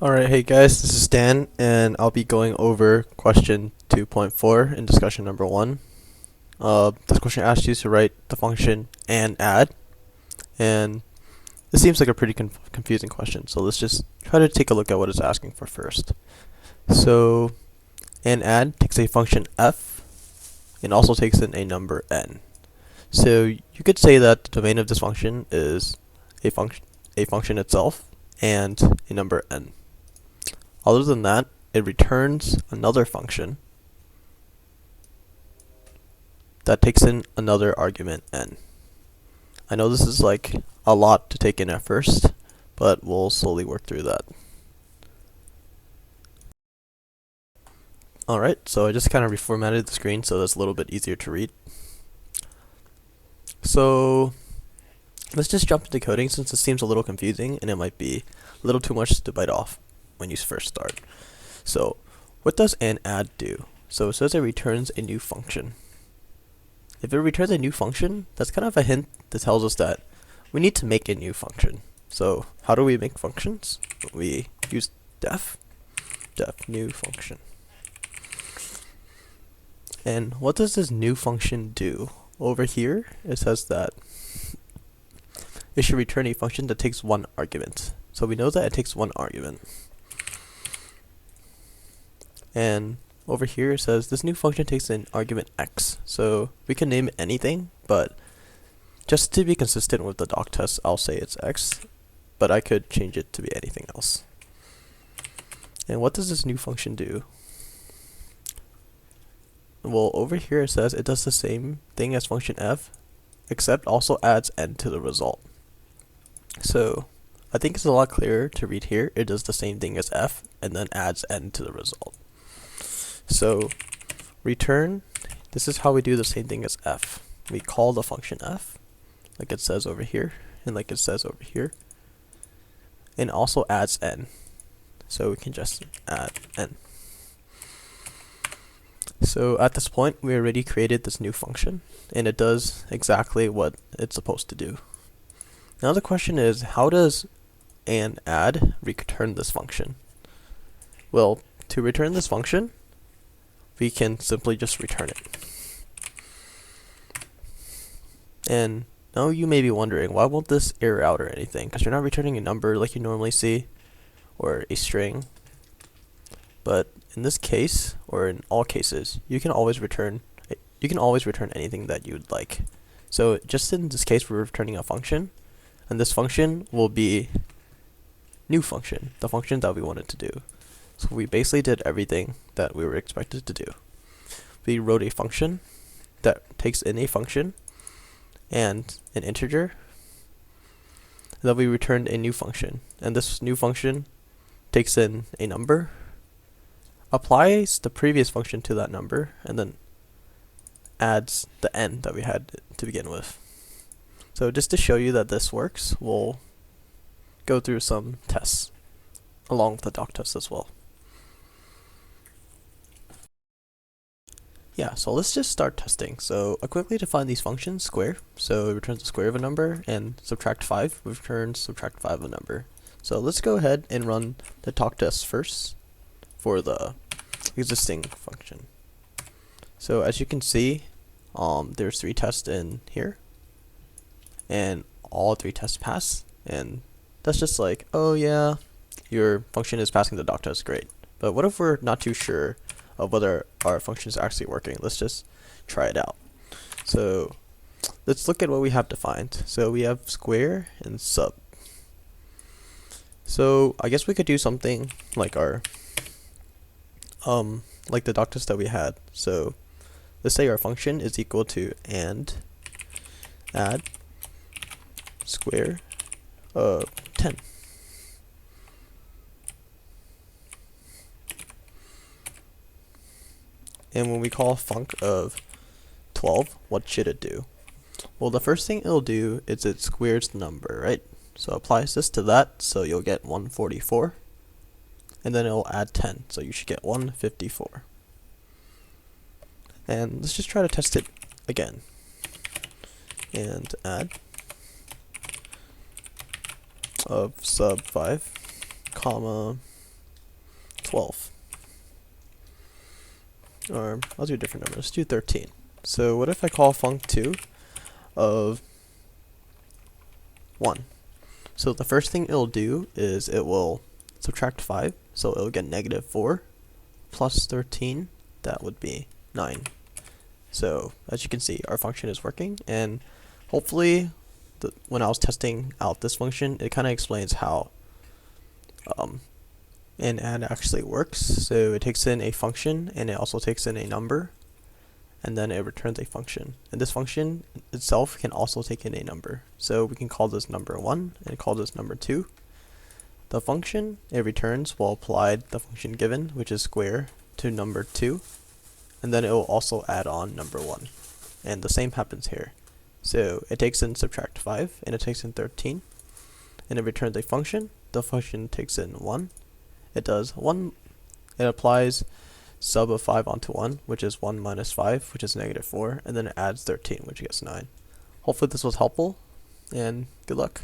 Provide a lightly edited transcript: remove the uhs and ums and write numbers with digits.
Alright, hey guys, this is Dan, and I'll be going over question 2.4 in discussion number 1. This question asks you to write the function and add, and this seems like a pretty confusing question, so let's just try to take a look at what it's asking for first. So, and add takes a function f, and also takes in a number n. So, you could say that the domain of this function is a function itself, and a number n. Other than that, it returns another function that takes in another argument n. I know this is like a lot to take in at first, but we'll slowly work through that. Alright, so I just kind of reformatted the screen so that's a little bit easier to read. So let's just jump into coding since it seems a little confusing and it might be a little too much to bite off when you first start. So what does and add do? So it says it returns a new function. If it returns a new function, that's kind of a hint that tells us that we need to make a new function. So how do we make functions? We use def new function. And what does this new function do? Over here, it says that it should return a function that takes one argument. So we know that it takes one argument. And over here it says this new function takes an argument x. So we can name it anything, but just to be consistent with the doc test, I'll say it's x, but I could change it to be anything else. And what does this new function do? Well, over here it says it does the same thing as function f, except also adds n to the result. So I think it's a lot clearer to read here. It does the same thing as f and then adds n to the result. So return, this is how we do the same thing as f. We call the function f, like it says over here, and like it says over here, and also adds n. So we can just add n. So at this point, we already created this new function, and it does exactly what it's supposed to do. Now the question is, how does and add return this function? Well, to return this function, we can simply just return it. And now you may be wondering, why won't this error out or anything? Because you're not returning a number like you normally see, or a string. But in this case, or in all cases, you can always return anything that you'd like. So just in this case, we're returning a function, and this function will be new function, the function that we wanted to do. So we basically did everything that we were expected to do. We wrote a function that takes in a function and an integer. And then we returned a new function, and this new function takes in a number, applies the previous function to that number, and then adds the n that we had to begin with. So just to show you that this works, we'll go through some tests along with the doc test as well. Yeah, so let's just start testing. So I quickly define these functions: square, so it returns the square of a number, and subtract 5 returns subtract 5 of a number. So let's go ahead and run the doc test first for the existing function. So as you can see, there's 3 tests in here, and all 3 tests pass, and that's just like, oh yeah, your function is passing the doc test, great. But what if we're not too sure of whether our function is actually working? Let's just try it out. So let's look at what we have defined. So we have square and sub. So I guess we could do something like our like the doc test that we had. So let's say our function is equal to and add square of 10. And when we call func of 12, what should it do? Well, the first thing it'll do is it squares the number, right? So applies this to that, so you'll get 144. And then it'll add 10, so you should get 154. And let's just try to test it again. And add of sub 5, comma 12. Or I'll do a different number. Let's do 13. So what if I call func2 of 1? So the first thing it'll do is it will subtract 5. So it'll get negative 4 plus 13. That would be 9. So as you can see, our function is working, and hopefully when I was testing out this function, it kind of explains how an add actually works. So it takes in a function, and it also takes in a number, and then it returns a function. And this function itself can also take in a number. So we can call this number 1 and call this number 2. The function it returns will apply the function given, which is square, to number 2, and then it will also add on number 1. And the same happens here. So it takes in subtract 5, and it takes in 13, and it returns a function. The function takes in 1. It does 1. It applies sub of 5 onto 1, which is 1 minus 5, which is negative 4, and then it adds 13, which gets 9. Hopefully this was helpful, and good luck.